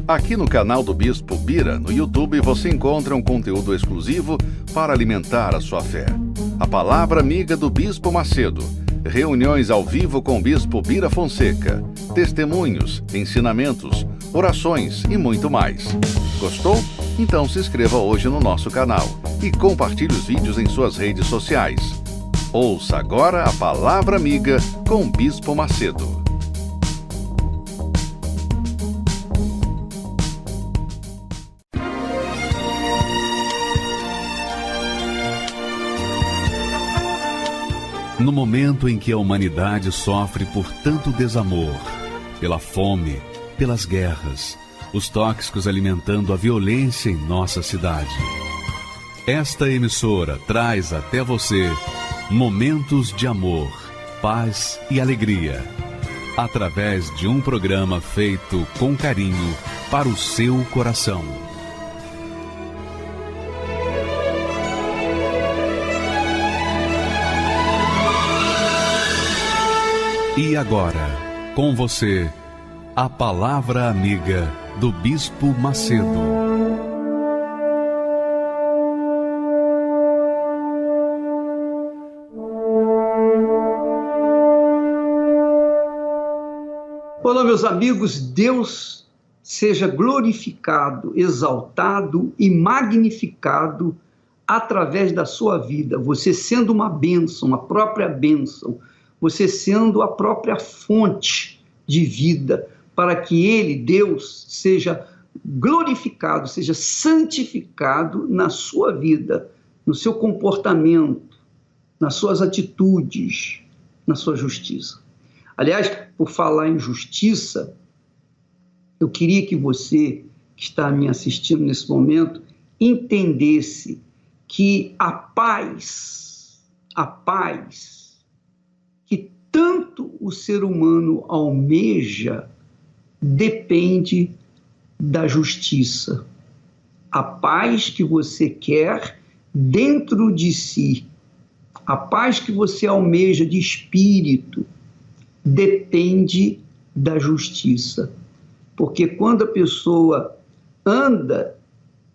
Aqui no canal do Bispo Bira, no YouTube, você encontra um conteúdo exclusivo para alimentar a sua fé. A Palavra Amiga do Bispo Macedo, reuniões ao vivo com o Bispo Bira Fonseca, testemunhos, ensinamentos, orações e muito mais. Gostou? Então se inscreva hoje no nosso canal e compartilhe os vídeos em suas redes sociais. Ouça agora a Palavra Amiga com o Bispo Macedo. No momento em que a humanidade sofre por tanto desamor, pela fome, pelas guerras, os tóxicos alimentando a violência em nossa cidade, esta emissora traz até você momentos de amor, paz e alegria, através de um programa feito com carinho para o seu coração. E agora, com você, a Palavra Amiga do Bispo Macedo. Olá, meus amigos, Deus seja glorificado, exaltado e magnificado através da sua vida. Você sendo uma bênção, a própria bênção, você sendo a própria fonte de vida, para que Ele, Deus, seja glorificado, seja santificado na sua vida, no seu comportamento, nas suas atitudes, na sua justiça. Aliás, por falar em justiça, eu queria que você, que está me assistindo nesse momento, entendesse que a paz que tanto o ser humano almeja depende da justiça. A paz que você quer dentro de si, a paz que você almeja de espírito, depende da justiça. Porque quando a pessoa anda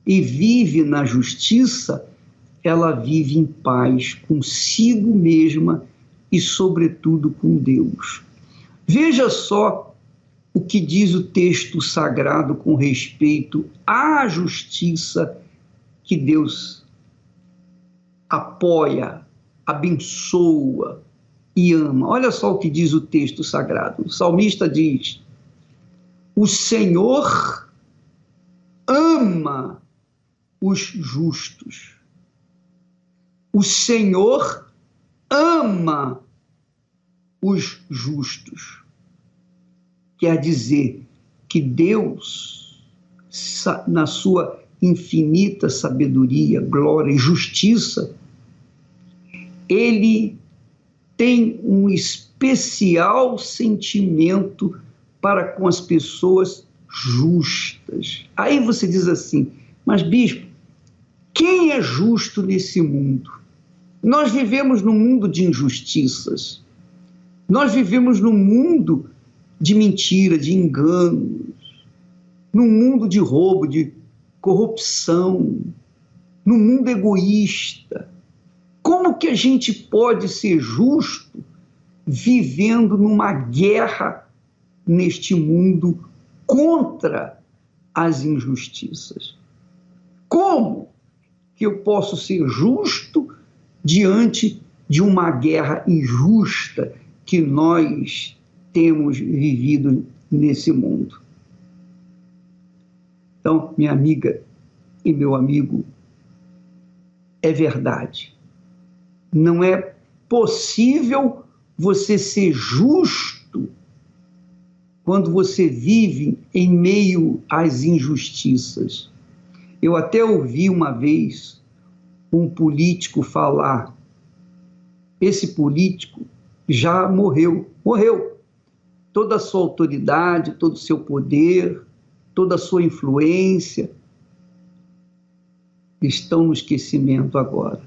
e vive na justiça, ela vive em paz consigo mesma e, sobretudo, com Deus. Veja só o que diz o texto sagrado com respeito à justiça que Deus apoia, abençoa e ama. Olha só o que diz o texto sagrado. O salmista diz: o Senhor ama os justos. O Senhor ama os justos. Quer dizer que Deus, na sua infinita sabedoria, glória e justiça, Ele tem um especial sentimento para com as pessoas justas. Aí você diz assim: mas bispo, quem é justo nesse mundo? Nós vivemos num mundo de injustiças. Nós vivemos num mundo de mentira, de enganos, num mundo de roubo, de corrupção, num mundo egoísta. Como que a gente pode ser justo vivendo numa guerra neste mundo contra as injustiças? Como que eu posso ser justo diante de uma guerra injusta que nós temos vivido nesse mundo? Então, minha amiga e meu amigo, é verdade. Não é possível você ser justo quando você vive em meio às injustiças. Eu até ouvi uma vez um político falar. Esse político já morreu. Toda a sua autoridade, todo o seu poder, toda a sua influência estão no esquecimento agora.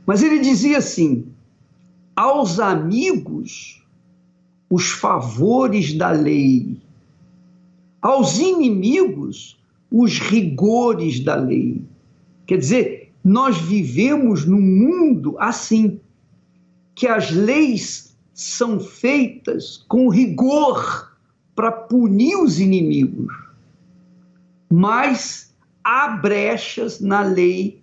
Mas ele dizia assim: aos amigos, os favores da lei, aos inimigos os rigores da lei. Quer dizer, nós vivemos num mundo assim, que as leis são feitas com rigor para punir os inimigos, mas há brechas na lei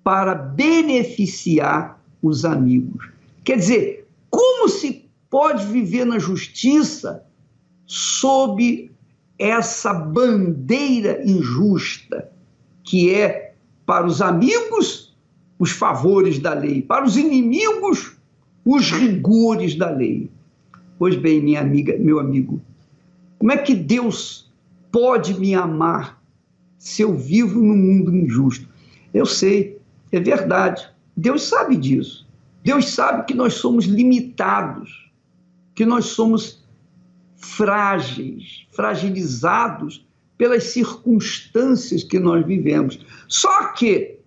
para beneficiar os amigos. Quer dizer, como se pode viver na justiça sob essa bandeira injusta, que é para os amigos os favores da lei, para os inimigos os rigores da lei? Pois bem, minha amiga, meu amigo, como é que Deus pode me amar se eu vivo num mundo injusto? Eu sei, é verdade, Deus sabe disso. Deus sabe que nós somos limitados, que nós somos frágeis, fragilizados pelas circunstâncias que nós vivemos. Só que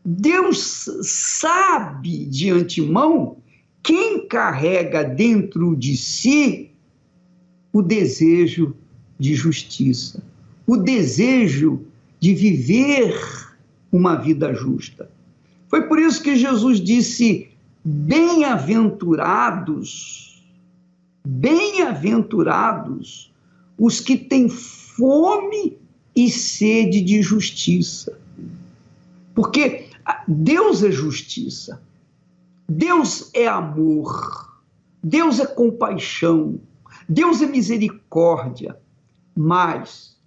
Deus sabe de antemão quem carrega dentro de si o desejo de justiça, o desejo de viver uma vida justa. Foi por isso que Jesus disse: bem-aventurados os que têm fome e sede de justiça. Porque Deus é justiça, Deus é amor, Deus é compaixão, Deus é misericórdia, mas,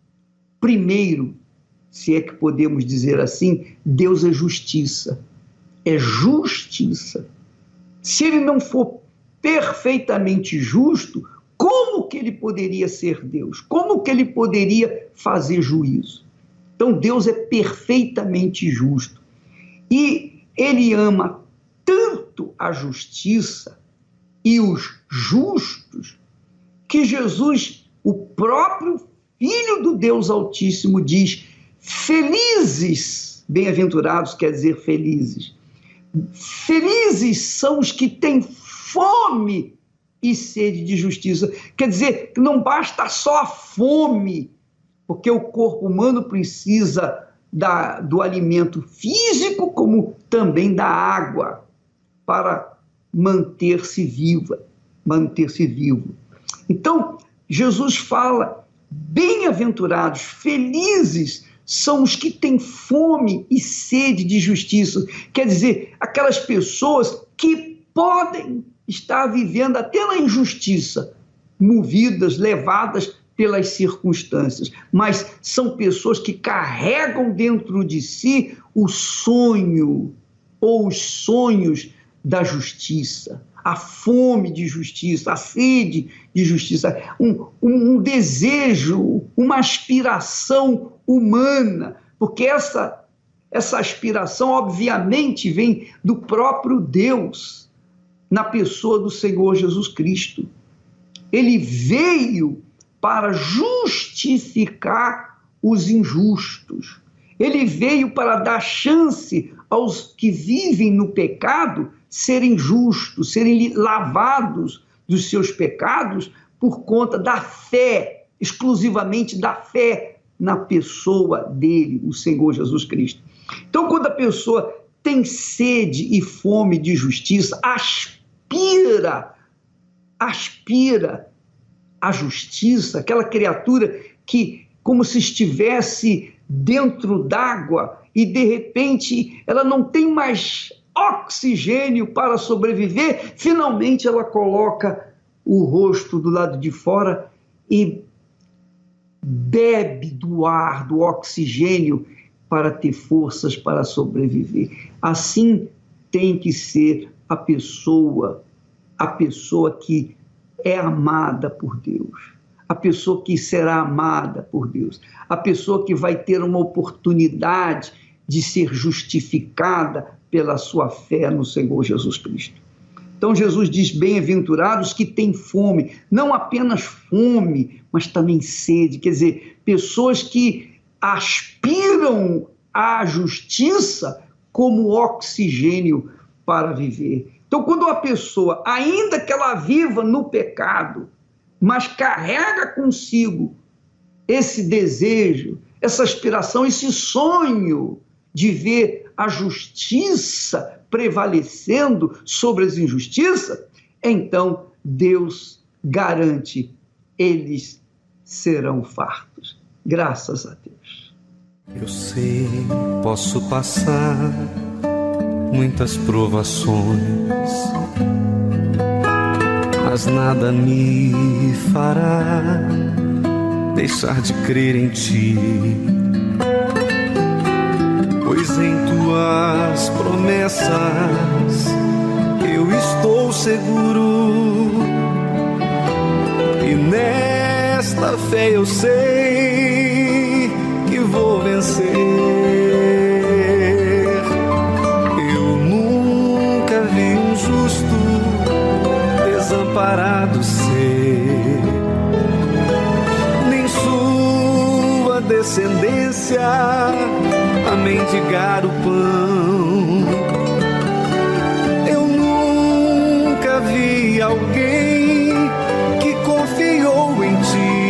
primeiro, se é que podemos dizer assim, Deus é justiça. É justiça. Se ele não for perfeitamente justo, como que ele poderia ser Deus? Como que ele poderia fazer juízo? Então, Deus é perfeitamente justo. E ele ama tanto a justiça e os justos, que Jesus, o próprio Filho do Deus Altíssimo, diz: felizes, bem-aventurados quer dizer felizes, felizes são os que têm fome e sede de justiça. Quer dizer, que não basta só a fome, porque o corpo humano precisa do alimento físico, como também da água, para manter-se vivo. Então, Jesus fala: bem-aventurados, felizes são os que têm fome e sede de justiça. Quer dizer, aquelas pessoas que podem estar vivendo até na injustiça, movidas, levadas pelas circunstâncias, mas são pessoas que carregam dentro de si o sonho ou os sonhos da justiça, a fome de justiça, a sede de justiça, um desejo, uma aspiração humana, porque essa aspiração obviamente vem do próprio Deus, na pessoa do Senhor Jesus Cristo. Ele veio para justificar os injustos. Ele veio para dar chance aos que vivem no pecado serem justos, serem lavados dos seus pecados por conta da fé, exclusivamente da fé na pessoa dele, o Senhor Jesus Cristo. Então, quando a pessoa tem sede e fome de justiça, aspira a justiça, aquela criatura que, como se estivesse dentro d'água e, de repente, ela não tem mais oxigênio para sobreviver, finalmente ela coloca o rosto do lado de fora e bebe do ar, do oxigênio, para ter forças para sobreviver. Assim tem que ser a pessoa que é amada por Deus, a pessoa que será amada por Deus, a pessoa que vai ter uma oportunidade de ser justificada pela sua fé no Senhor Jesus Cristo. Então Jesus diz: bem-aventurados que têm fome, não apenas fome, mas também sede, quer dizer, pessoas que aspiram à justiça como oxigênio para viver. Então, quando uma pessoa, ainda que ela viva no pecado, mas carrega consigo esse desejo, essa aspiração, esse sonho de ver a justiça prevalecendo sobre as injustiças, então Deus garante, eles serão fartos. Graças a Deus. Eu sei, posso passar muitas provações, mas nada me fará deixar de crer em Ti, pois em Tuas promessas eu estou seguro, e nesta fé eu sei que vou vencer. Eu nunca vi um justo desamparado ser, nem sua descendência a mendigar o pão. Eu nunca vi alguém que confiou em Ti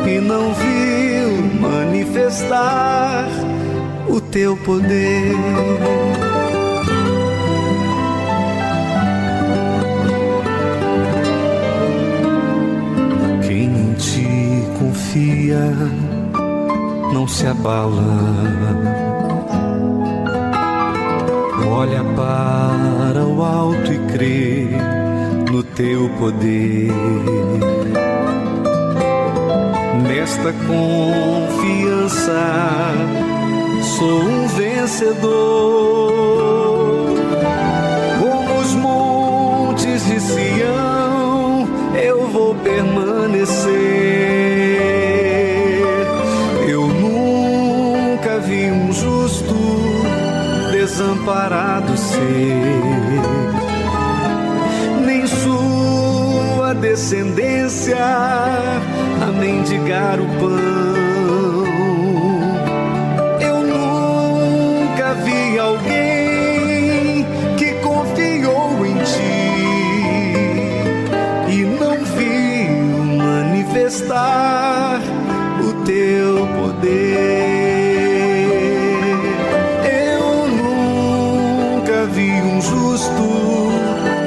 e não viu manifestar o Teu poder. Quem em Ti confia não se abala, olha para o alto e crê no Teu poder. Nesta confiança sou um vencedor. Como os montes de Sião eu vou permanecer. Vi um justo desamparado ser, nem sua descendência a mendigar o pão. Eu nunca vi alguém que confiou em Ti e não viu manifestar o Teu poder.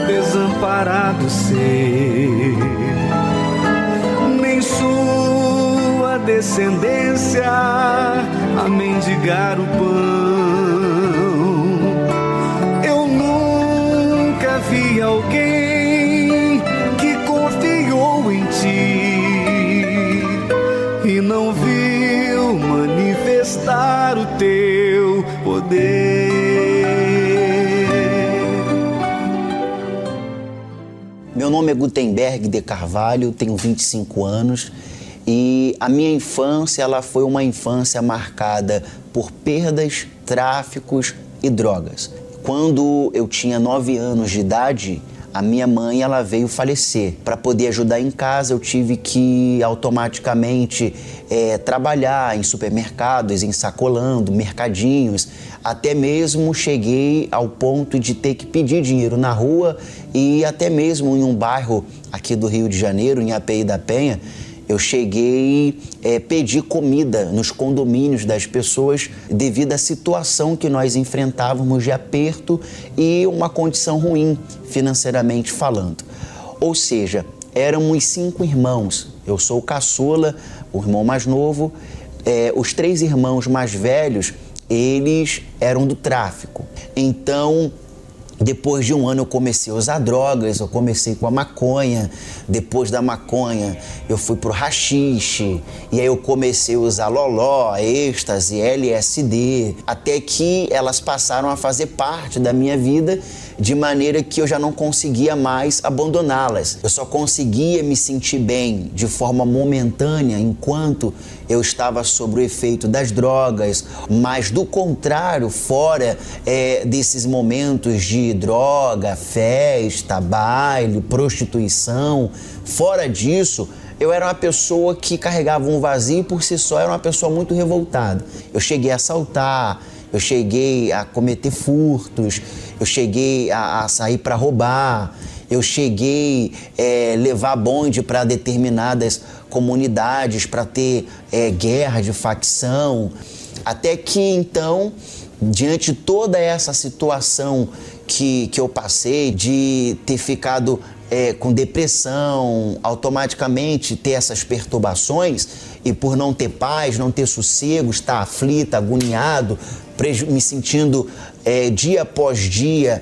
Desamparado ser, nem sua descendência a mendigar o pão. Eu nunca vi alguém que confiou em Ti e não viu manifestar o Teu poder. Meu nome é Gutenberg de Carvalho, tenho 25 anos e a minha infância ela foi uma infância marcada por perdas, tráficos e drogas. Quando eu tinha 9 anos de idade, a minha mãe ela veio falecer. Para poder ajudar em casa, eu tive que automaticamente trabalhar em supermercados, ensacolando, mercadinhos. Até mesmo cheguei ao ponto de ter que pedir dinheiro na rua e até mesmo em um bairro aqui do Rio de Janeiro, em API da Penha, eu cheguei a pedir comida nos condomínios das pessoas devido à situação que nós enfrentávamos de aperto e uma condição ruim financeiramente falando. Ou seja, éramos 5 irmãos. Eu sou o caçula, o irmão mais novo. Os 3 irmãos mais velhos, eles eram do tráfico. Então, depois de um ano eu comecei a usar drogas, eu comecei com a maconha, depois da maconha eu fui pro haxixe, e aí eu comecei a usar loló, êxtase, LSD, até que elas passaram a fazer parte da minha vida de maneira que eu já não conseguia mais abandoná-las. Eu só conseguia me sentir bem de forma momentânea enquanto eu estava sob o efeito das drogas, mas do contrário, fora desses momentos de droga, festa, baile, prostituição, fora disso, eu era uma pessoa que carregava um vazio e por si só era uma pessoa muito revoltada. Eu cheguei a assaltar, eu cheguei a cometer furtos, eu cheguei a sair para roubar, eu cheguei a levar bonde para determinadas comunidades, para ter guerra de facção, até que então, diante de toda essa situação que eu passei, de ter ficado com depressão, automaticamente ter essas perturbações, e por não ter paz, não ter sossego, estar aflito, agoniado, me sentindo dia após dia,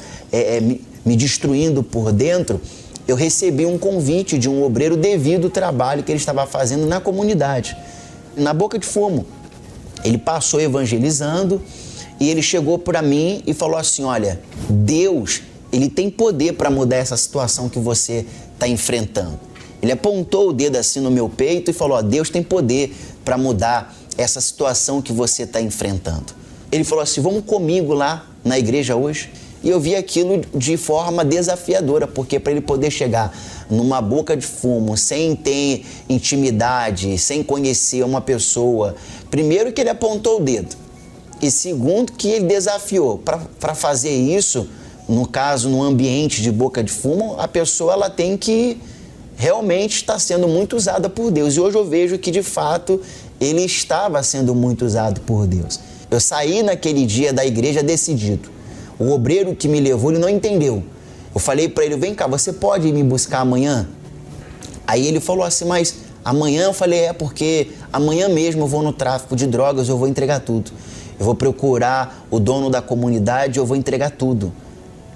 me destruindo por dentro, eu recebi um convite de um obreiro devido ao trabalho que ele estava fazendo na comunidade, na Boca de Fumo. Ele passou evangelizando e ele chegou para mim e falou assim: olha, Deus, ele tem poder para mudar essa situação que você está enfrentando. Ele apontou o dedo assim no meu peito e falou: ó, Deus tem poder para mudar essa situação que você está enfrentando. Ele falou assim: vamos comigo lá na igreja hoje. E eu vi aquilo de forma desafiadora, porque para ele poder chegar numa boca de fumo, sem ter intimidade, sem conhecer uma pessoa, primeiro que ele apontou o dedo, e segundo que ele desafiou. Para fazer isso, no caso, no ambiente de boca de fumo, a pessoa ela tem que realmente estar sendo muito usada por Deus. E hoje eu vejo que, de fato, ele estava sendo muito usado por Deus. Eu saí naquele dia da igreja decidido. O obreiro que me levou, ele não entendeu. Eu falei para ele: vem cá, você pode ir me buscar amanhã? Aí ele falou assim: mas amanhã? Eu falei: porque amanhã mesmo eu vou no tráfico de drogas, eu vou entregar tudo. Eu vou procurar o dono da comunidade, eu vou entregar tudo.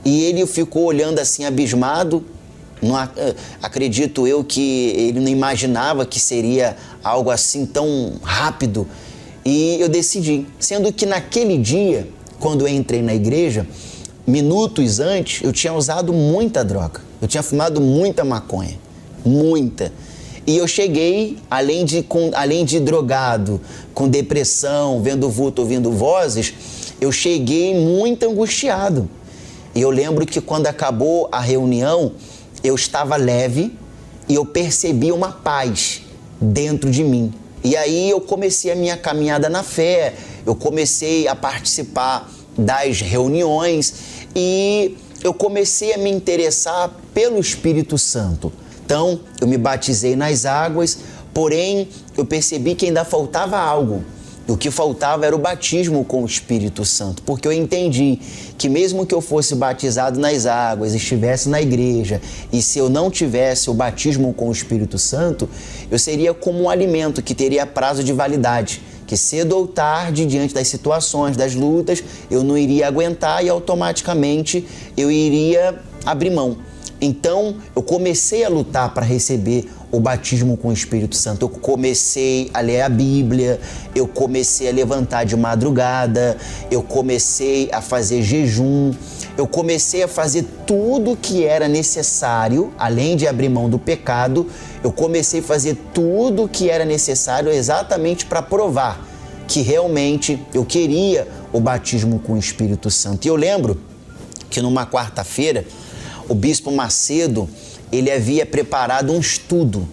E ele ficou olhando assim, abismado. Não, acredito eu que ele não imaginava que seria algo assim tão rápido. E eu decidi, sendo que naquele dia, quando eu entrei na igreja, minutos antes, eu tinha usado muita droga. Eu tinha fumado muita maconha, muita. E eu cheguei, além de drogado, com depressão, vendo vulto, ouvindo vozes, eu cheguei muito angustiado. E eu lembro que quando acabou a reunião, eu estava leve e eu percebi uma paz dentro de mim. E aí eu comecei a minha caminhada na fé, eu comecei a participar das reuniões e eu comecei a me interessar pelo Espírito Santo. Então, eu me batizei nas águas, porém, eu percebi que ainda faltava algo. O que faltava era o batismo com o Espírito Santo, porque eu entendi que mesmo que eu fosse batizado nas águas, estivesse na igreja, e se eu não tivesse o batismo com o Espírito Santo, eu seria como um alimento que teria prazo de validade, que cedo ou tarde, diante das situações, das lutas, eu não iria aguentar e automaticamente eu iria abrir mão. Então, eu comecei a lutar para receber o batismo com o Espírito Santo. Eu comecei a ler a Bíblia, eu comecei a levantar de madrugada, eu comecei a fazer jejum, eu comecei a fazer tudo que era necessário, além de abrir mão do pecado, eu comecei a fazer tudo que era necessário exatamente para provar que realmente eu queria o batismo com o Espírito Santo. E eu lembro que numa quarta-feira, o Bispo Macedo, ele havia preparado um estudo.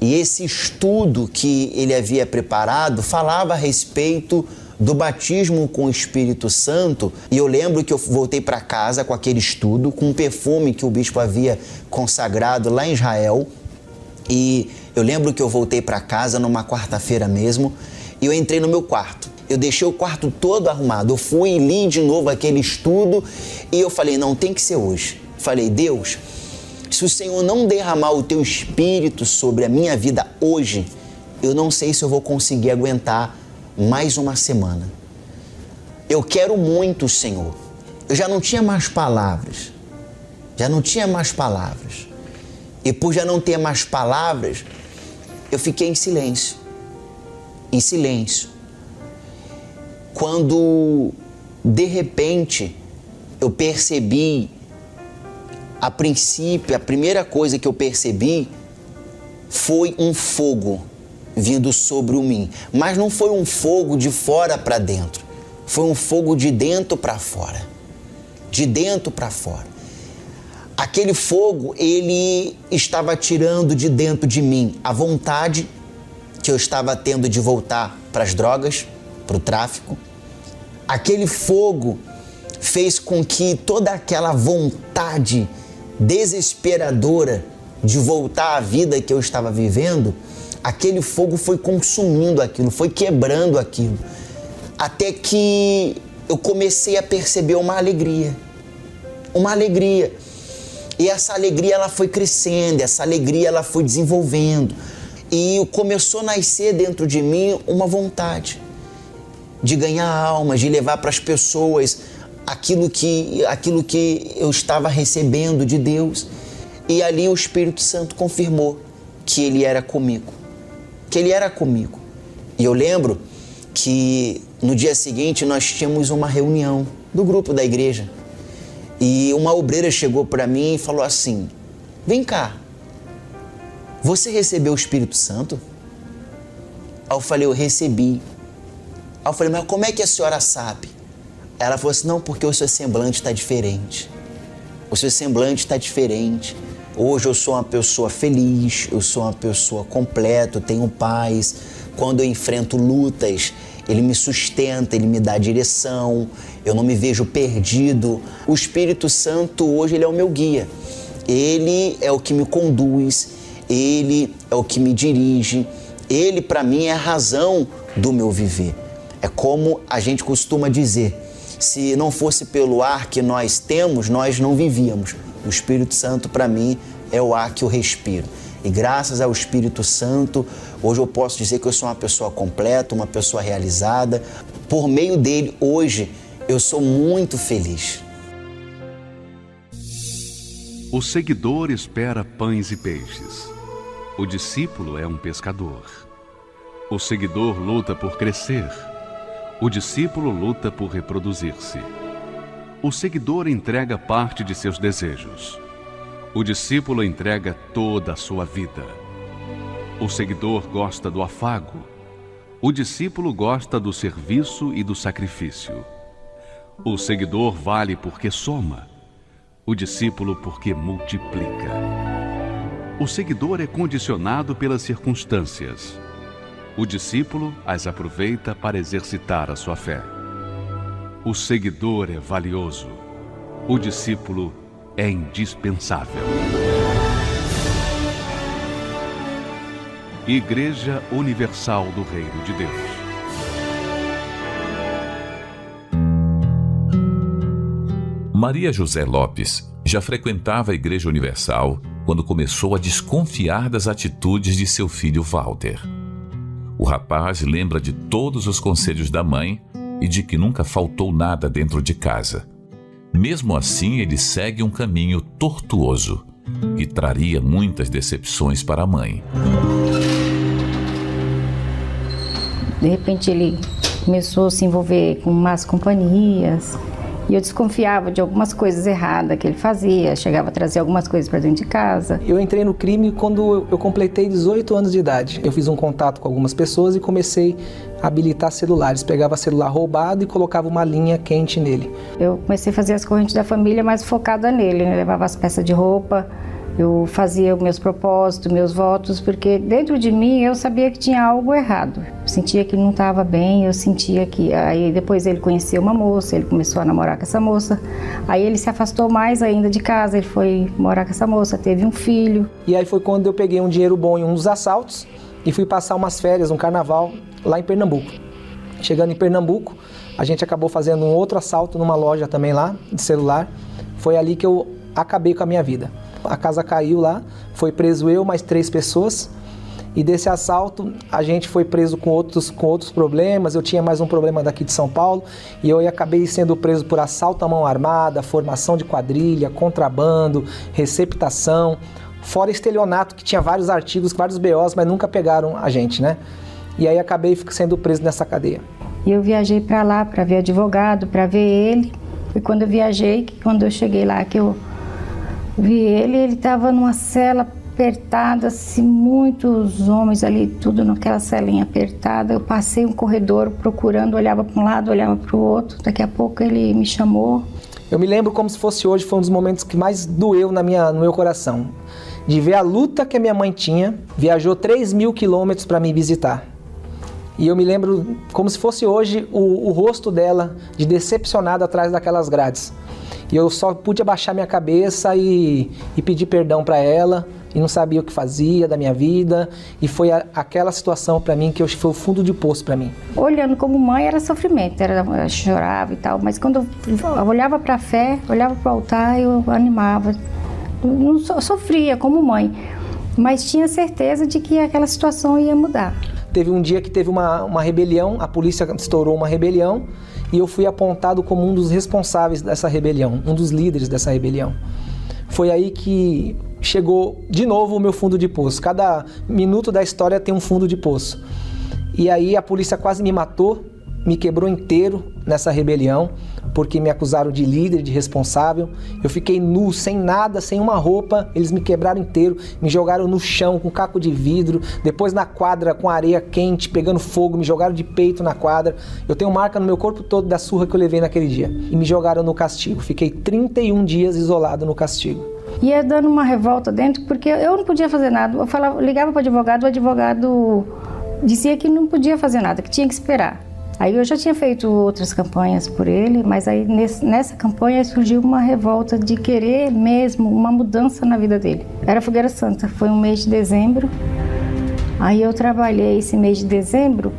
E esse estudo que ele havia preparado falava a respeito do batismo com o Espírito Santo. E eu lembro que eu voltei para casa com aquele estudo, com um perfume que o bispo havia consagrado lá em Israel. E eu lembro que eu voltei para casa numa quarta-feira mesmo e eu entrei no meu quarto. Eu deixei o quarto todo arrumado. Eu fui e li de novo aquele estudo e eu falei: não, tem que ser hoje. Falei: Deus, se o Senhor não derramar o teu Espírito sobre a minha vida hoje, eu não sei se eu vou conseguir aguentar mais uma semana. Eu quero muito, Senhor. Eu já não tinha mais palavras. E por já não ter mais palavras, eu fiquei em silêncio. Quando, de repente, eu percebi, a princípio, a primeira coisa que eu percebi foi um fogo vindo sobre mim. Mas não foi um fogo de fora para dentro. Foi um fogo de dentro para fora. De dentro para fora. Aquele fogo, ele estava tirando de dentro de mim a vontade que eu estava tendo de voltar para as drogas, para o tráfico. Aquele fogo fez com que toda aquela vontade desesperadora de voltar à vida que eu estava vivendo Aquele fogo foi consumindo aquilo, foi quebrando aquilo. Até que eu comecei a perceber uma alegria. Uma alegria. E essa alegria ela foi crescendo, essa alegria ela foi desenvolvendo. E começou a nascer dentro de mim uma vontade de ganhar almas, de levar para as pessoas aquilo que eu estava recebendo de Deus. E ali o Espírito Santo confirmou que Ele era comigo. Que Ele era comigo. E eu lembro que no dia seguinte nós tínhamos uma reunião do grupo da igreja. E uma obreira chegou para mim e falou assim: vem cá, você recebeu o Espírito Santo? Aí eu falei: eu recebi. Aí eu falei: mas como é que a senhora sabe? Ela falou assim: não, porque o seu semblante está diferente. O seu semblante está diferente. Hoje eu sou uma pessoa feliz, eu sou uma pessoa completa, eu tenho paz. Quando eu enfrento lutas, Ele me sustenta, Ele me dá direção, eu não me vejo perdido. O Espírito Santo hoje Ele é o meu guia. Ele é o que me conduz, Ele é o que me dirige. Ele, para mim, é a razão do meu viver. É como a gente costuma dizer: se não fosse pelo ar que nós temos, nós não vivíamos. O Espírito Santo, para mim, é o ar que eu respiro. E graças ao Espírito Santo, hoje eu posso dizer que eu sou uma pessoa completa, uma pessoa realizada. Por meio dele, hoje, eu sou muito feliz. O seguidor espera pães e peixes. O discípulo é um pescador. O seguidor luta por crescer. O discípulo luta por reproduzir-se. O seguidor entrega parte de seus desejos. O discípulo entrega toda a sua vida. O seguidor gosta do afago. O discípulo gosta do serviço e do sacrifício. O seguidor vale porque soma. O discípulo porque multiplica. O seguidor é condicionado pelas circunstâncias. O discípulo as aproveita para exercitar a sua fé. O seguidor é valioso. O discípulo é indispensável. Igreja Universal do Reino de Deus. Maria José Lopes já frequentava a Igreja Universal quando começou a desconfiar das atitudes de seu filho Walter. O rapaz lembra de todos os conselhos da mãe e de que nunca faltou nada dentro de casa. Mesmo assim, ele segue um caminho tortuoso, que traria muitas decepções para a mãe. De repente ele começou a se envolver com más companhias e eu desconfiava de algumas coisas erradas que ele fazia, chegava a trazer algumas coisas para dentro de casa. Eu entrei no crime quando eu completei 18 anos de idade. Eu fiz um contato com algumas pessoas e comecei a habilitar celulares. Pegava celular roubado e colocava uma linha quente nele. Eu comecei a fazer as correntes da família mais focada nele, né? Levava as peças de roupa, eu fazia os meus propósitos, meus votos, porque dentro de mim eu sabia que tinha algo errado. Eu sentia que não estava bem, eu sentia que... Aí depois ele conheceu uma moça, ele começou a namorar com essa moça. Aí ele se afastou mais ainda de casa, ele foi morar com essa moça, teve um filho. E aí foi quando eu peguei um dinheiro bom em um dos assaltos e fui passar umas férias, um carnaval, lá em Pernambuco. Chegando em Pernambuco, a gente acabou fazendo um outro assalto numa loja também lá, de celular. Foi ali que eu acabei com a minha vida. A casa caiu lá, foi preso eu, mais 3 pessoas. E desse assalto, a gente foi preso com outros problemas. Eu tinha mais um problema daqui de São Paulo. E eu acabei sendo preso por assalto à mão armada, formação de quadrilha, contrabando, receptação. Fora estelionato, que tinha vários artigos, vários BOs, mas nunca pegaram a gente, né? E aí acabei sendo preso nessa cadeia. E eu viajei para lá para ver advogado, para ver ele. E quando eu viajei, quando eu cheguei lá, que eu vi ele estava numa cela apertada, assim, muitos homens ali, tudo naquela celinha apertada. Eu passei um corredor procurando, olhava para um lado, olhava para o outro. Daqui a pouco ele me chamou. Eu me lembro como se fosse hoje, foi um dos momentos que mais doeu no meu coração. De ver a luta que a minha mãe tinha, viajou 3.000 quilômetros para me visitar. E eu me lembro como se fosse hoje o rosto dela, de decepcionada atrás daquelas grades. E eu só pude abaixar minha cabeça e pedir perdão para ela, e não sabia o que fazia da minha vida, e foi aquela situação para mim que foi o fundo de poço para mim. Olhando como mãe era sofrimento, eu chorava e tal, mas quando eu olhava para a fé, olhava para o altar, eu animava. Eu não sofria como mãe, mas tinha certeza de que aquela situação ia mudar. Teve um dia que teve uma rebelião, a polícia estourou uma rebelião, e eu fui apontado como um dos responsáveis dessa rebelião, um dos líderes dessa rebelião. Foi aí que chegou de novo o meu fundo de poço. Cada minuto da história tem um fundo de poço. E aí a polícia quase me matou, me quebrou inteiro nessa rebelião, porque me acusaram de líder, de responsável. Eu fiquei nu, sem nada, sem uma roupa, eles me quebraram inteiro, me jogaram no chão com caco de vidro, depois na quadra com areia quente, pegando fogo, me jogaram de peito na quadra. Eu tenho marca no meu corpo todo da surra que eu levei naquele dia. E me jogaram no castigo. Fiquei 31 dias isolado no castigo. Ia dando uma revolta dentro, porque eu não podia fazer nada. Eu ligava para o advogado dizia que não podia fazer nada, que tinha que esperar. Aí eu já tinha feito outras campanhas por ele, mas aí nessa campanha surgiu uma revolta de querer mesmo uma mudança na vida dele. Era Fogueira Santa, foi um mês de dezembro. Aí eu trabalhei esse mês de dezembro,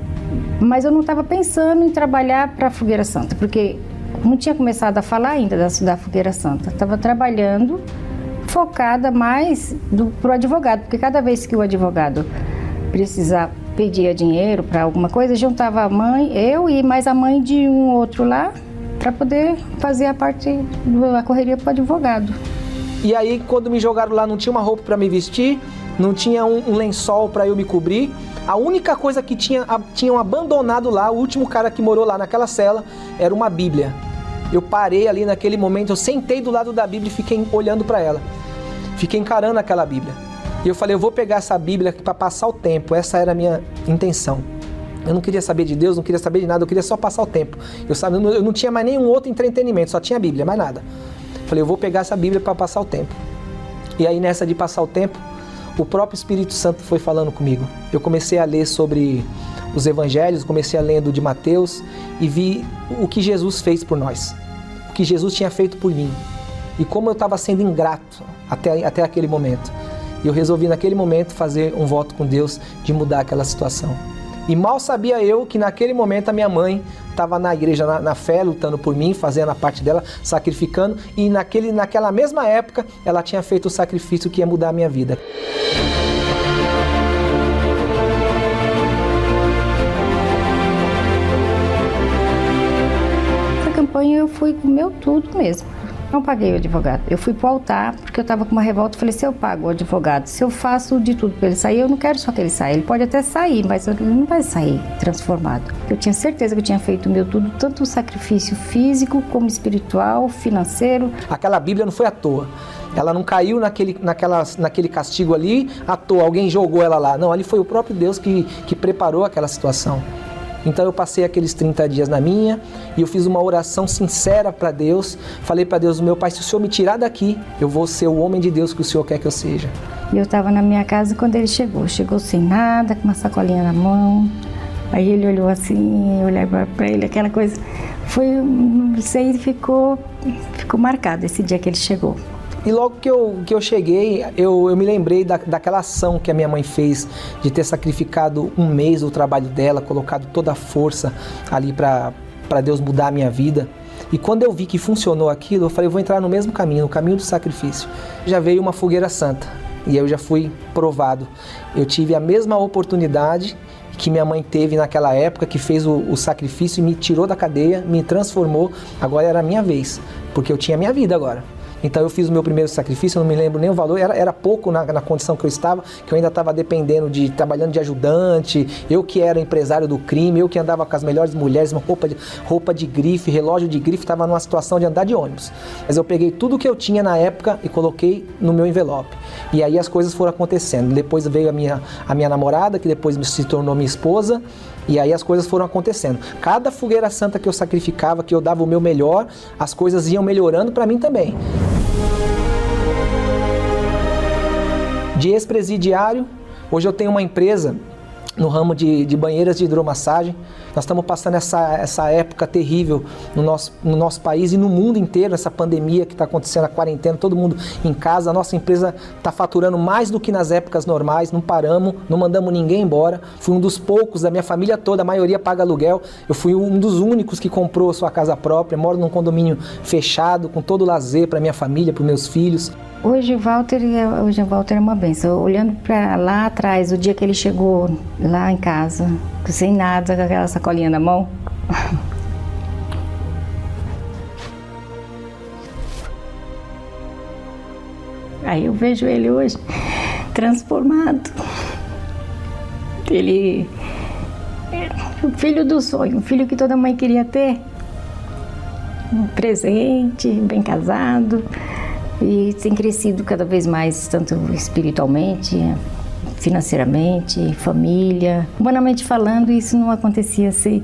mas eu não estava pensando em trabalhar para a Fogueira Santa, porque não tinha começado a falar ainda da Fogueira Santa. Estava trabalhando focada mais para o advogado, porque cada vez que o advogado precisava pedia dinheiro para alguma coisa, juntava a mãe, eu e mais a mãe de um outro lá, para poder fazer a parte da correria para o advogado. E aí, quando me jogaram lá, não tinha uma roupa para me vestir, não tinha um lençol para eu me cobrir. A única coisa que tinham abandonado lá, o último cara que morou lá naquela cela, era uma Bíblia. Eu parei ali naquele momento, eu sentei do lado da Bíblia e fiquei olhando para ela. Fiquei encarando aquela Bíblia. E eu falei, eu vou pegar essa Bíblia aqui para passar o tempo. Essa era a minha intenção. Eu não queria saber de Deus, não queria saber de nada, eu queria só passar o tempo. Eu não tinha mais nenhum outro entretenimento, só tinha a Bíblia, mais nada. Eu falei, eu vou pegar essa Bíblia para passar o tempo. E aí nessa de passar o tempo, o próprio Espírito Santo foi falando comigo. Eu comecei a ler sobre os evangelhos, comecei a lendo de Mateus e vi o que Jesus fez por nós. O que Jesus tinha feito por mim. E como eu estava sendo ingrato até aquele momento. E eu resolvi naquele momento fazer um voto com Deus de mudar aquela situação. E mal sabia eu que naquele momento a minha mãe estava na igreja, na fé, lutando por mim, fazendo a parte dela, sacrificando. E naquela mesma época ela tinha feito o sacrifício que ia mudar a minha vida. Essa campanha eu fui com o meu tudo mesmo. Não paguei o advogado. Eu fui pro altar porque eu estava com uma revolta. Falei, se eu pago o advogado, se eu faço de tudo para ele sair, eu não quero só que ele saia. Ele pode até sair, mas ele não vai sair transformado. Eu tinha certeza que eu tinha feito o meu tudo, tanto o sacrifício físico como espiritual, financeiro. Aquela Bíblia não foi à toa. Ela não caiu naquele castigo ali à toa. Alguém jogou ela lá. Não, ali foi o próprio Deus que preparou aquela situação. Então eu passei aqueles 30 dias na minha e eu fiz uma oração sincera para Deus. Falei para Deus, meu Pai, se o Senhor me tirar daqui, eu vou ser o homem de Deus que o Senhor quer que eu seja. E eu estava na minha casa quando ele chegou. Chegou sem nada, com uma sacolinha na mão. Aí ele olhou assim, eu olhei para ele, aquela coisa. Isso aí ficou marcado esse dia que ele chegou. E logo que eu cheguei, eu me lembrei daquela ação que a minha mãe fez, de ter sacrificado um mês do trabalho dela, colocado toda a força ali para Deus mudar a minha vida. E quando eu vi que funcionou aquilo, eu falei, eu vou entrar no mesmo caminho, no caminho do sacrifício. Já veio uma fogueira santa e eu já fui provado. Eu tive a mesma oportunidade que minha mãe teve naquela época, que fez o sacrifício e me tirou da cadeia, me transformou. Agora era a minha vez, porque eu tinha a minha vida agora. Então eu fiz o meu primeiro sacrifício, eu não me lembro nem o valor, era pouco na condição que eu estava, que eu ainda estava dependendo trabalhando de ajudante, eu que era empresário do crime, eu que andava com as melhores mulheres, uma roupa de grife, relógio de grife, estava numa situação de andar de ônibus. Mas eu peguei tudo que eu tinha na época e coloquei no meu envelope. E aí as coisas foram acontecendo. Depois veio a minha namorada, que depois se tornou minha esposa. E aí as coisas foram acontecendo. Cada fogueira santa que eu sacrificava, que eu dava o meu melhor, as coisas iam melhorando para mim também. De ex-presidiário, hoje eu tenho uma empresa no ramo de banheiras de hidromassagem. Nós estamos passando essa época terrível no nosso país e no mundo inteiro, essa pandemia que está acontecendo, a quarentena, todo mundo em casa. A nossa empresa está faturando mais do que nas épocas normais, não paramos, não mandamos ninguém embora. Fui um dos poucos da minha família toda, a maioria paga aluguel. Eu fui um dos únicos que comprou sua casa própria, moro num condomínio fechado, com todo o lazer para minha família, para os meus filhos. Hoje o Walter é uma benção. Olhando para lá atrás, o dia que ele chegou lá em casa, sem nada, com aquela sacolinha na mão. Aí eu vejo ele hoje transformado. Ele é o filho do sonho, o filho que toda mãe queria ter. Um presente, bem casado. E tem crescido cada vez mais, tanto espiritualmente, financeiramente, família. Humanamente falando, isso não acontecia se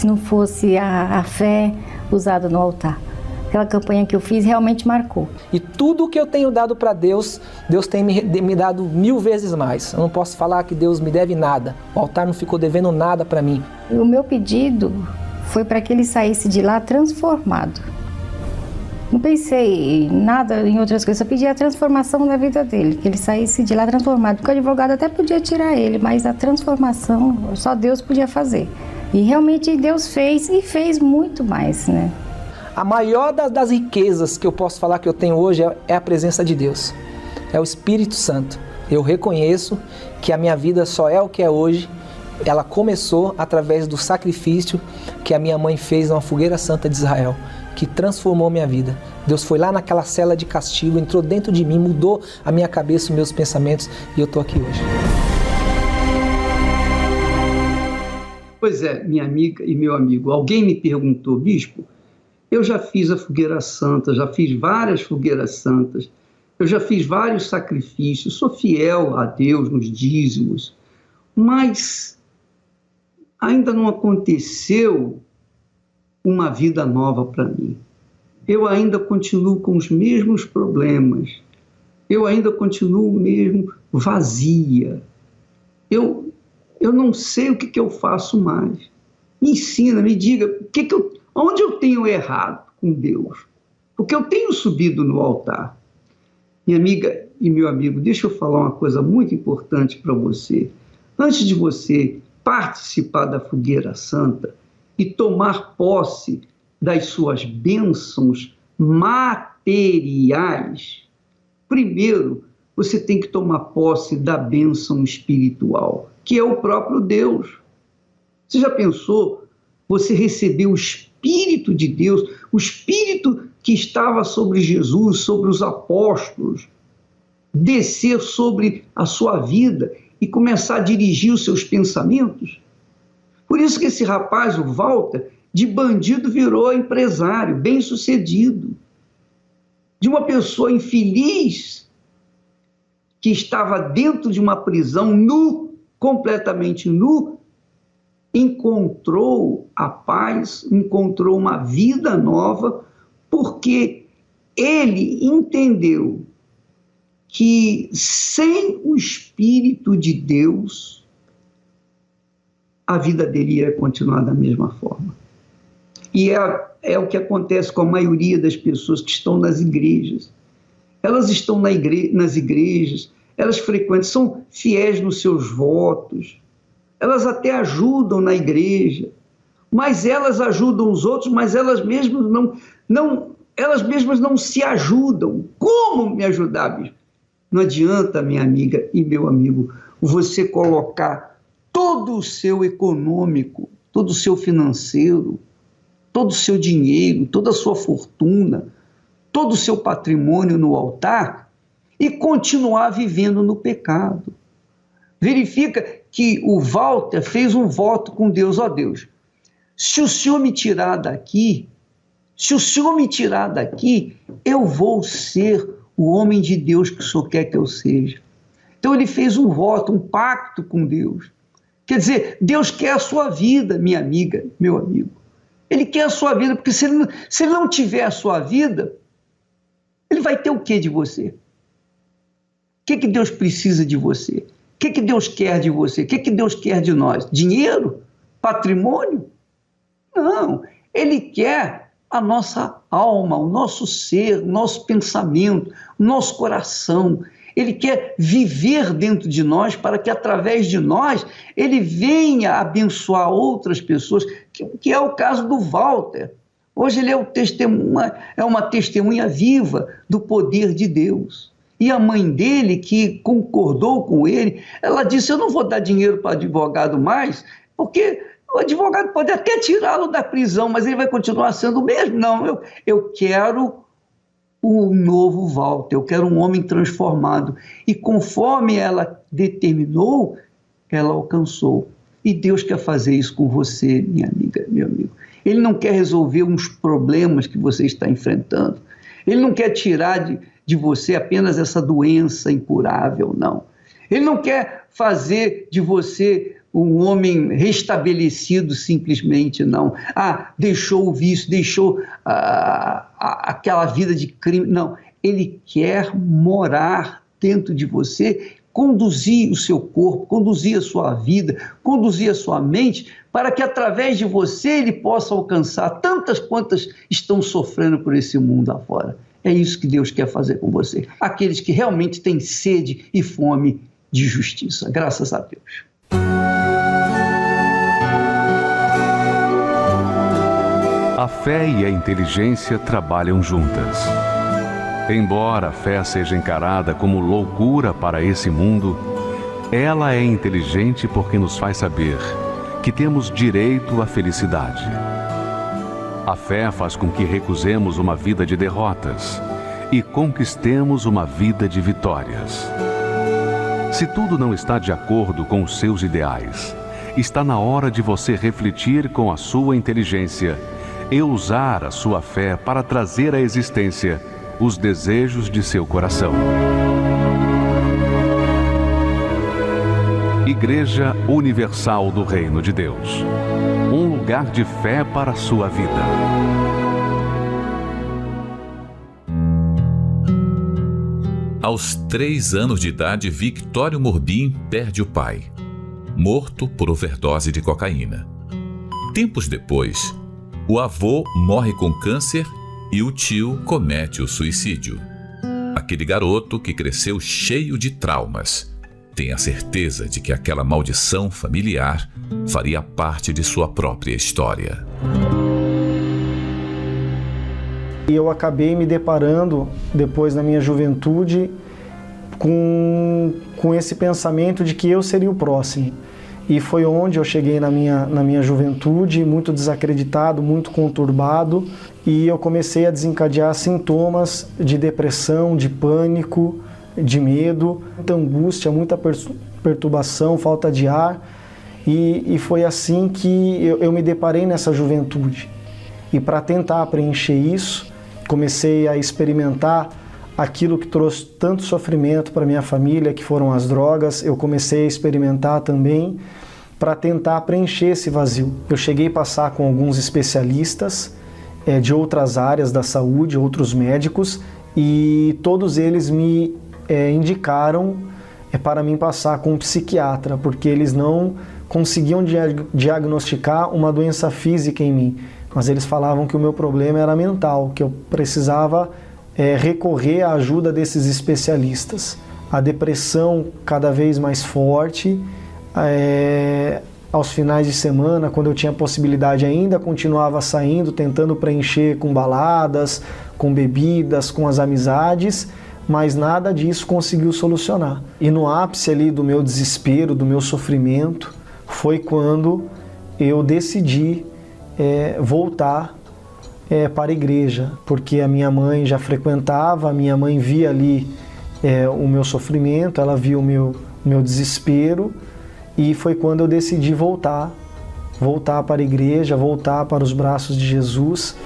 não fosse a fé usada no altar. Aquela campanha que eu fiz realmente marcou. E tudo que eu tenho dado para Deus, Deus tem me dado 1000 vezes mais. Eu não posso falar que Deus me deve nada. O altar não ficou devendo nada para mim. O meu pedido foi para que ele saísse de lá transformado. Não pensei em nada, em outras coisas, só pedi a transformação da vida dele, que ele saísse de lá transformado, porque o advogado até podia tirar ele, mas a transformação só Deus podia fazer. E realmente Deus fez, e fez muito mais, né? A maior das riquezas que eu posso falar que eu tenho hoje é a presença de Deus, é o Espírito Santo. Eu reconheço que a minha vida só é o que é hoje. Ela começou através do sacrifício que a minha mãe fez na fogueira santa de Israel, que transformou minha vida. Deus foi lá naquela cela de castigo, entrou dentro de mim, mudou a minha cabeça, os meus pensamentos, e eu estou aqui hoje. Pois é, minha amiga e meu amigo, alguém me perguntou, bispo, eu já fiz a fogueira santa, já fiz várias fogueiras santas, eu já fiz vários sacrifícios, sou fiel a Deus nos dízimos, mas ainda não aconteceu uma vida nova para mim. Eu ainda continuo com os mesmos problemas. Eu ainda continuo mesmo vazia. Eu não sei o que eu faço mais. Me ensina, me diga, onde eu tenho errado com Deus? Porque eu tenho subido no altar. Minha amiga e meu amigo, deixa eu falar uma coisa muito importante para você. Antes de você participar da fogueira santa, e tomar posse das suas bênçãos materiais, primeiro você tem que tomar posse da bênção espiritual, que é o próprio Deus. Você já pensou? Você recebeu o Espírito de Deus, o Espírito que estava sobre Jesus, sobre os apóstolos, descer sobre a sua vida e começar a dirigir os seus pensamentos? Por isso que esse rapaz, o Walter, de bandido virou empresário, bem-sucedido. De uma pessoa infeliz, que estava dentro de uma prisão, nu, completamente nu, encontrou a paz, encontrou uma vida nova, porque ele entendeu que sem o Espírito de Deus, a vida dele ia continuar da mesma forma. E é o que acontece com a maioria das pessoas que estão nas igrejas. Elas estão nas igrejas, elas frequentam, são fiéis nos seus votos, elas até ajudam na igreja, mas elas ajudam os outros, mas elas mesmas não se ajudam. Como me ajudar, bispo? Não adianta, minha amiga e meu amigo, você colocar todo o seu econômico, todo o seu financeiro, todo o seu dinheiro, toda a sua fortuna, todo o seu patrimônio no altar e continuar vivendo no pecado. Verifica que o Walter fez um voto com Deus, ó Deus, se o Senhor me tirar daqui, eu vou ser o homem de Deus que o Senhor quer que eu seja. Então ele fez um voto, um pacto com Deus. Quer dizer, Deus quer a sua vida, minha amiga, meu amigo. Ele quer a sua vida, porque se ele não tiver a sua vida, ele vai ter o que de você? O que Deus precisa de você? que Deus quer de você? O que Deus quer de nós? Dinheiro? Patrimônio? Não, Ele quer a nossa alma, o nosso ser, o nosso pensamento, o nosso coração. Ele quer viver dentro de nós para que, através de nós, Ele venha abençoar outras pessoas, que é o caso do Walter. Hoje ele é uma testemunha viva do poder de Deus. E a mãe dele, que concordou com ele, ela disse, eu não vou dar dinheiro para advogado mais, porque o advogado pode até tirá-lo da prisão, mas ele vai continuar sendo o mesmo. Não, eu quero o novo Walter, eu quero um homem transformado. E conforme ela determinou, ela alcançou. E Deus quer fazer isso com você, minha amiga, meu amigo. Ele não quer resolver uns problemas que você está enfrentando. Ele não quer tirar de você apenas essa doença incurável, não. Ele não quer fazer de você um homem restabelecido simplesmente, não. Deixou o vício, deixou aquela vida de crime. Não, Ele quer morar dentro de você, conduzir o seu corpo, conduzir a sua vida, conduzir a sua mente, para que através de você Ele possa alcançar tantas quantas estão sofrendo por esse mundo afora. É isso que Deus quer fazer com você. Aqueles que realmente têm sede e fome de justiça. Graças a Deus. A fé e a inteligência trabalham juntas. Embora a fé seja encarada como loucura para esse mundo, ela é inteligente porque nos faz saber que temos direito à felicidade. A fé faz com que recusemos uma vida de derrotas e conquistemos uma vida de vitórias. Se tudo não está de acordo com os seus ideais, está na hora de você refletir com a sua inteligência e usar a sua fé para trazer à existência os desejos de seu coração. Igreja Universal do Reino de Deus. Um lugar de fé para a sua vida. Aos 3 anos de idade, Victório Morbin perde o pai, morto por overdose de cocaína. Tempos depois, o avô morre com câncer e o tio comete o suicídio. Aquele garoto que cresceu cheio de traumas tem a certeza de que aquela maldição familiar faria parte de sua própria história. E eu acabei me deparando, depois na minha juventude, com esse pensamento de que eu seria o próximo. E foi onde eu cheguei na minha juventude, muito desacreditado, muito conturbado, e eu comecei a desencadear sintomas de depressão, de pânico, de medo, muita angústia, muita perturbação, falta de ar. E foi assim que eu me deparei nessa juventude. E para tentar preencher isso, comecei a experimentar aquilo que trouxe tanto sofrimento para minha família, que foram as drogas. Eu comecei a experimentar também para tentar preencher esse vazio. Eu cheguei a passar com alguns especialistas de outras áreas da saúde, outros médicos, e todos eles me indicaram para mim passar com um psiquiatra, porque eles não conseguiam diagnosticar uma doença física em mim, mas eles falavam que o meu problema era mental, que eu precisava recorrer à ajuda desses especialistas. A depressão cada vez mais forte, aos finais de semana, quando eu tinha possibilidade ainda, continuava saindo, tentando preencher com baladas, com bebidas, com as amizades, mas nada disso conseguiu solucionar. E no ápice ali do meu desespero, do meu sofrimento, foi quando eu decidi voltar para a igreja, porque a minha mãe já frequentava, a minha mãe via ali o meu sofrimento, ela via o meu desespero, e foi quando eu decidi voltar para a igreja, voltar para os braços de Jesus.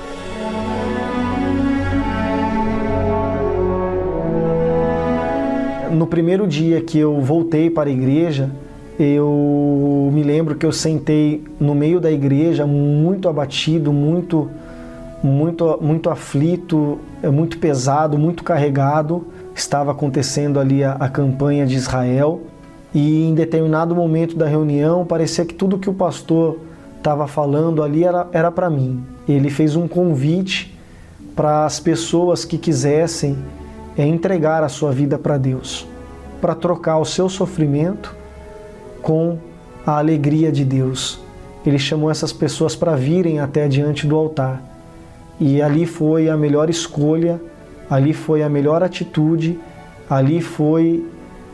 No primeiro dia que eu voltei para a igreja, eu me lembro que eu sentei no meio da igreja, muito abatido, muito aflito, muito pesado, muito carregado. Estava acontecendo ali a campanha de Israel, E em determinado momento da reunião, parecia que tudo que o pastor estava falando ali era para mim. Ele fez um convite para as pessoas que quisessem entregar a sua vida para Deus, para trocar o seu sofrimento com a alegria de Deus. Ele chamou essas pessoas para virem até diante do altar. E ali foi a melhor escolha, ali foi a melhor atitude, ali foi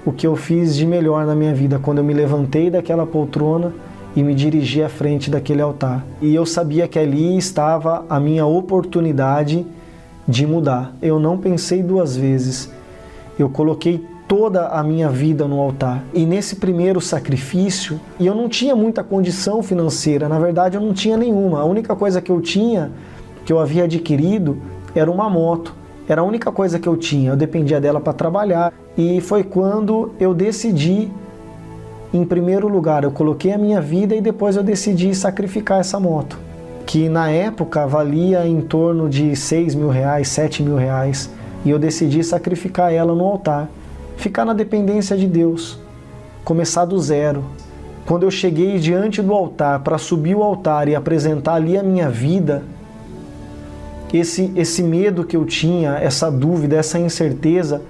o que eu fiz de melhor na minha vida, quando eu me levantei daquela poltrona e me dirigi à frente daquele altar. E eu sabia que ali estava a minha oportunidade de mudar. Eu não pensei duas vezes. Eu coloquei toda a minha vida no altar. E nesse primeiro sacrifício, e eu não tinha muita condição financeira, na verdade eu não tinha nenhuma. A única coisa que eu tinha, que eu havia adquirido, era uma moto. Era a única coisa que eu tinha, eu dependia dela para trabalhar. E foi quando eu decidi, em primeiro lugar, eu coloquei a minha vida e depois eu decidi sacrificar essa moto, que na época valia em torno de R$6.000, R$7.000, e eu decidi sacrificar ela no altar, ficar na dependência de Deus, começar do zero. Quando eu cheguei diante do altar, para subir o altar e apresentar ali a minha vida, esse medo que eu tinha, essa dúvida, essa incerteza,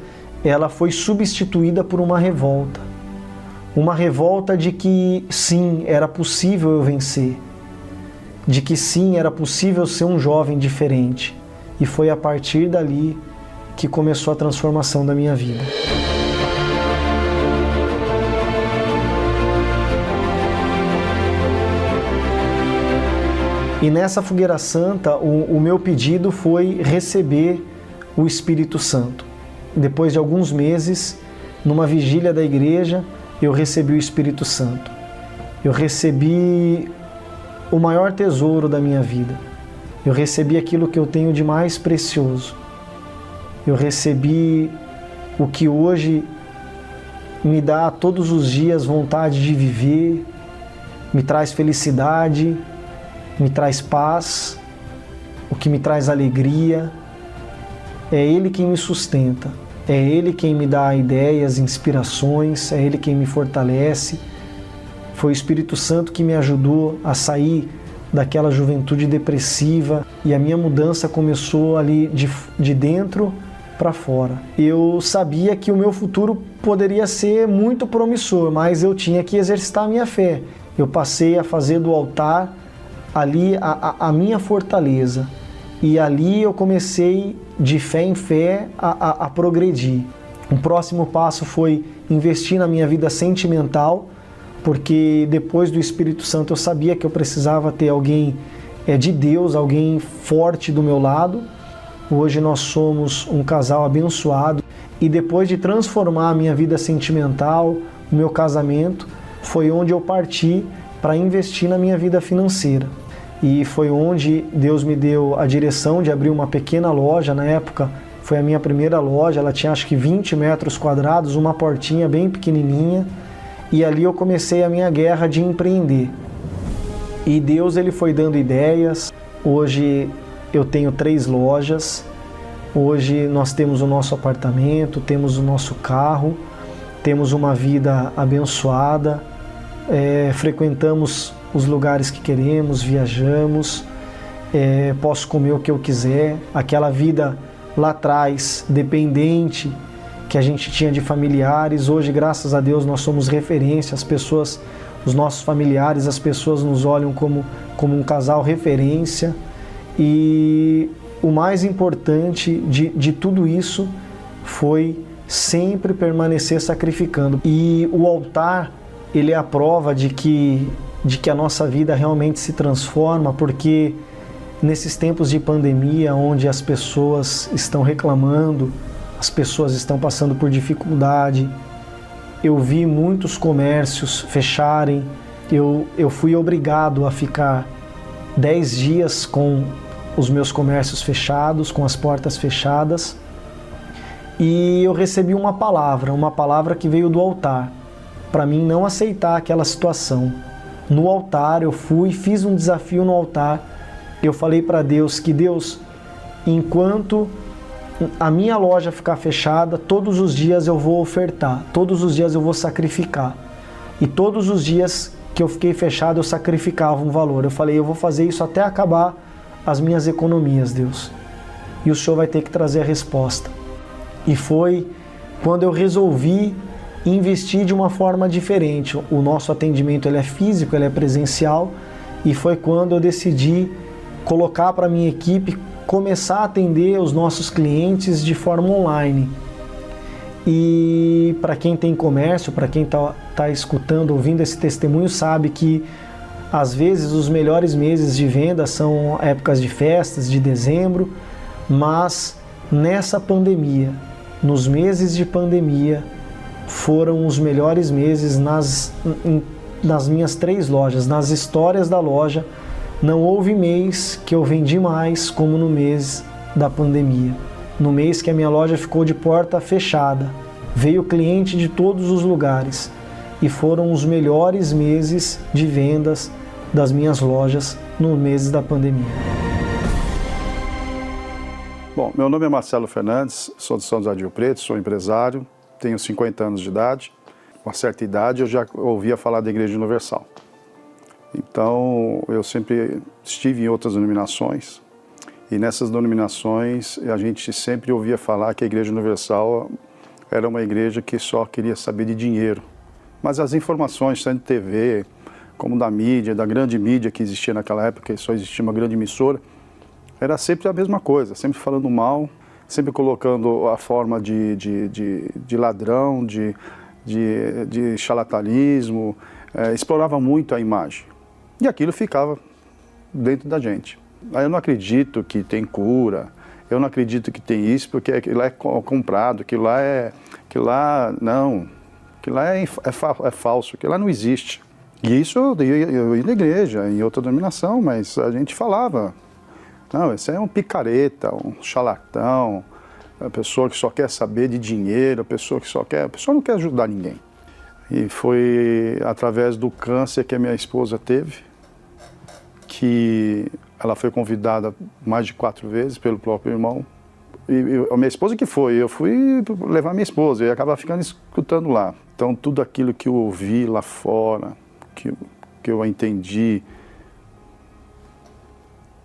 ela foi substituída por uma revolta. Uma revolta de que sim, era possível eu vencer. De que sim, era possível ser um jovem diferente. E foi a partir dali que começou a transformação da minha vida. E nessa fogueira santa, o meu pedido foi receber o Espírito Santo. Depois de alguns meses, numa vigília da igreja, eu recebi o Espírito Santo. Eu recebi o maior tesouro da minha vida. Eu recebi aquilo que eu tenho de mais precioso. Eu recebi o que hoje me dá todos os dias vontade de viver, me traz felicidade, me traz paz, o que me traz alegria. É Ele quem me sustenta, é Ele quem me dá ideias, inspirações, é Ele quem me fortalece. Foi o Espírito Santo que me ajudou a sair daquela juventude depressiva e a minha mudança começou ali de dentro para fora. Eu sabia que o meu futuro poderia ser muito promissor, mas eu tinha que exercitar a minha fé. Eu passei a fazer do altar ali a minha fortaleza. E ali eu comecei, de fé em fé, a progredir. O próximo passo foi investir na minha vida sentimental, porque depois do Espírito Santo eu sabia que eu precisava ter alguém de Deus, alguém forte do meu lado. Hoje nós somos um casal abençoado. E depois de transformar a minha vida sentimental, o meu casamento, foi onde eu parti para investir na minha vida financeira. E foi onde Deus me deu a direção de abrir uma pequena loja. Na época foi a minha primeira loja, ela tinha acho que 20 metros quadrados, uma portinha bem pequenininha. E ali eu comecei a minha guerra de empreender. E Deus ele foi dando ideias. Hoje eu tenho 3 lojas. Hoje nós temos o nosso apartamento, temos o nosso carro, temos uma vida abençoada, frequentamos os lugares que queremos, viajamos, posso comer o que eu quiser. Aquela vida lá atrás, dependente, que a gente tinha de familiares, hoje, graças a Deus, nós somos referência. As pessoas, os nossos familiares, as pessoas nos olham como um casal referência. E o mais importante de tudo isso foi sempre permanecer sacrificando. E o altar, ele é a prova de que a nossa vida realmente se transforma, porque nesses tempos de pandemia, onde as pessoas estão reclamando, as pessoas estão passando por dificuldade, eu vi muitos comércios fecharem, eu fui obrigado a ficar 10 dias com os meus comércios fechados, com as portas fechadas, e eu recebi uma palavra que veio do altar, para mim não aceitar aquela situação. No altar eu fiz um desafio no altar, eu falei para Deus que Deus, enquanto a minha loja ficar fechada, todos os dias eu vou ofertar, todos os dias eu vou sacrificar. E todos os dias que eu fiquei fechado, eu sacrificava um valor. Eu falei, eu vou fazer isso até acabar as minhas economias, Deus. E o Senhor vai ter que trazer a resposta. E foi quando eu resolvi investir de uma forma diferente. O nosso atendimento ele é físico, ele é presencial, e foi quando eu decidi colocar para a minha equipe começar a atender os nossos clientes de forma online. E para quem tem comércio, para quem está escutando, ouvindo esse testemunho, sabe que às vezes os melhores meses de venda são épocas de festas, de dezembro, mas nessa pandemia, nos meses de pandemia, foram os melhores meses nas minhas 3 lojas, nas histórias da loja. Não houve mês que eu vendi mais como no mês da pandemia. No mês que a minha loja ficou de porta fechada, veio cliente de todos os lugares e foram os melhores meses de vendas das minhas lojas nos meses da pandemia. Bom, meu nome é Marcelo Fernandes, sou de São José do Rio Preto, sou empresário, tenho 50 anos de idade. Com uma certa idade eu já ouvia falar da Igreja Universal. Então eu sempre estive em outras denominações e nessas denominações a gente sempre ouvia falar que a Igreja Universal era uma igreja que só queria saber de dinheiro. Mas as informações, tanto de TV, como da mídia, da grande mídia que existia naquela época, só existia uma grande emissora, era sempre a mesma coisa, sempre falando mal, sempre colocando a forma de ladrão, de charlatanismo, explorava muito a imagem. E aquilo ficava dentro da gente. Aí eu não acredito que tem cura, eu não acredito que tem isso, porque aquilo lá é comprado, aquilo lá é falso, aquilo lá não existe. E isso eu ia na igreja, em outra denominação, mas a gente falava, não, esse é um picareta, um charlatão, a pessoa que só quer saber de dinheiro, a pessoa não quer ajudar ninguém. E foi através do câncer que a minha esposa teve, que ela foi convidada mais de 4 vezes pelo próprio irmão. E a minha esposa que foi, eu fui levar minha esposa e acabava ficando escutando lá. Então tudo aquilo que eu ouvi lá fora, que eu entendi,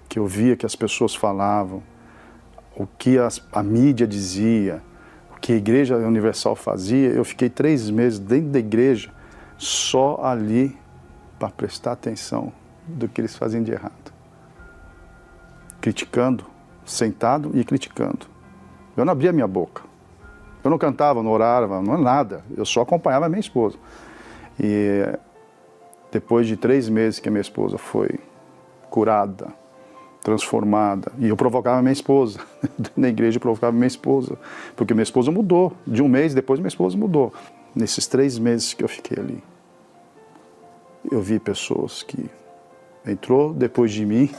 que eu via que as pessoas falavam, o que a mídia dizia, o que a Igreja Universal fazia, eu fiquei 3 meses dentro da igreja, só ali para prestar atenção do que eles faziam de errado. Criticando, sentado e criticando. Eu não abria minha boca. Eu não cantava, não orava, não nada. Eu só acompanhava a minha esposa. E depois de 3 meses que a minha esposa foi curada, transformada, e eu provocava a minha esposa. Na igreja eu provocava a minha esposa. Porque minha esposa mudou. De 1 mês depois minha esposa mudou. Nesses 3 meses que eu fiquei ali, eu vi pessoas que entrou depois de mim,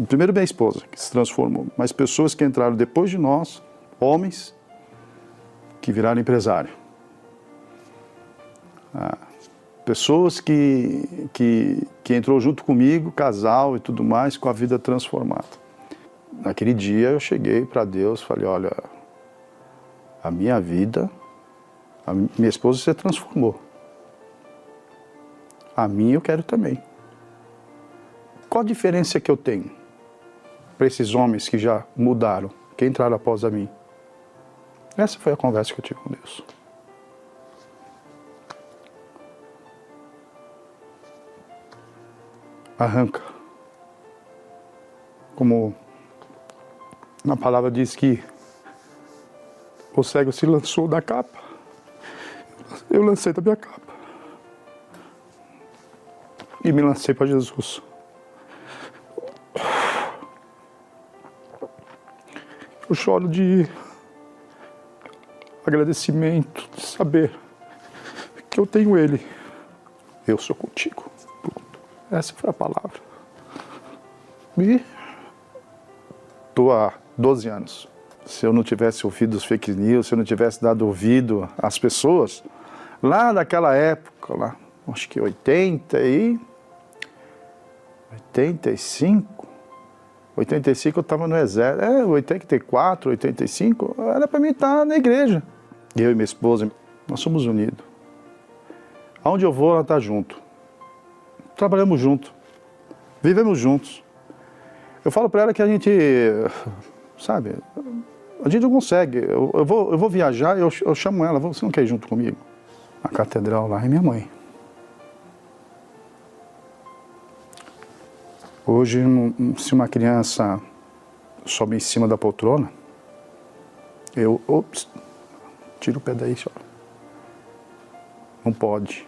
primeiro minha esposa, que se transformou, mas pessoas que entraram depois de nós, homens, que viraram empresário. Pessoas que entrou junto comigo, casal e tudo mais, com a vida transformada. Naquele dia eu cheguei para Deus e falei, olha, a minha vida, a minha esposa se transformou. A minha eu quero também. Qual a diferença que eu tenho para esses homens que já mudaram, que entraram após a mim? Essa foi a conversa que eu tive com Deus. Arranca. Como na palavra diz que o cego se lançou da capa, eu lancei da minha capa. E me lancei para Jesus. Eu choro de agradecimento, de saber que eu tenho Ele. Eu sou contigo. Essa foi a palavra. E estou há 12 anos. Se eu não tivesse ouvido os fake news, se eu não tivesse dado ouvido às pessoas, lá naquela época, lá, acho que 85, 85 eu estava no exército, 84, 85, era para mim estar na igreja. Eu e minha esposa, nós somos unidos. Aonde eu vou, ela está junto. Trabalhamos juntos, vivemos juntos. Eu falo para ela que a gente, sabe, a gente não consegue. Eu vou viajar, eu chamo ela, você não quer ir junto comigo? A catedral lá é minha mãe. Hoje, se uma criança sobe em cima da poltrona, eu tiro o pé daí, senhora. Não pode.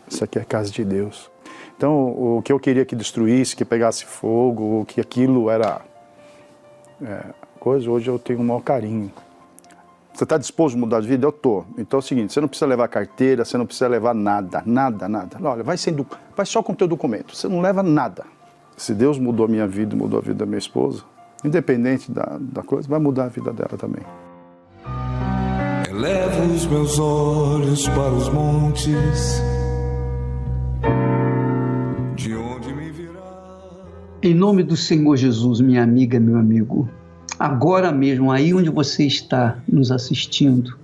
Isso aqui é a casa de Deus. Então, o que eu queria que destruísse, que pegasse fogo, que aquilo era coisa, hoje eu tenho um maior carinho. Você está disposto a mudar de vida? Eu estou. Então é o seguinte, você não precisa levar carteira, você não precisa levar nada. Olha, vai só com o teu documento, você não leva nada. Se Deus mudou a minha vida, mudou a vida da minha esposa, independente da coisa, vai mudar a vida dela também. Elevo os meus olhos para os montes, de onde me virá. Em nome do Senhor Jesus, minha amiga, meu amigo, agora mesmo, aí onde você está nos assistindo,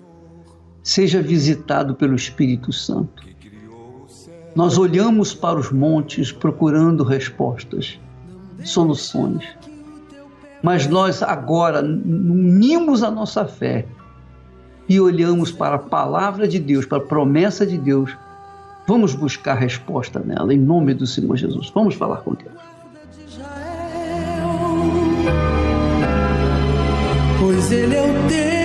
seja visitado pelo Espírito Santo. Nós olhamos para os montes procurando respostas, soluções. Mas nós agora unimos a nossa fé e olhamos para a palavra de Deus, para a promessa de Deus. Vamos buscar resposta nela, em nome do Senhor Jesus. Vamos falar com Deus. Pois Ele é o Deus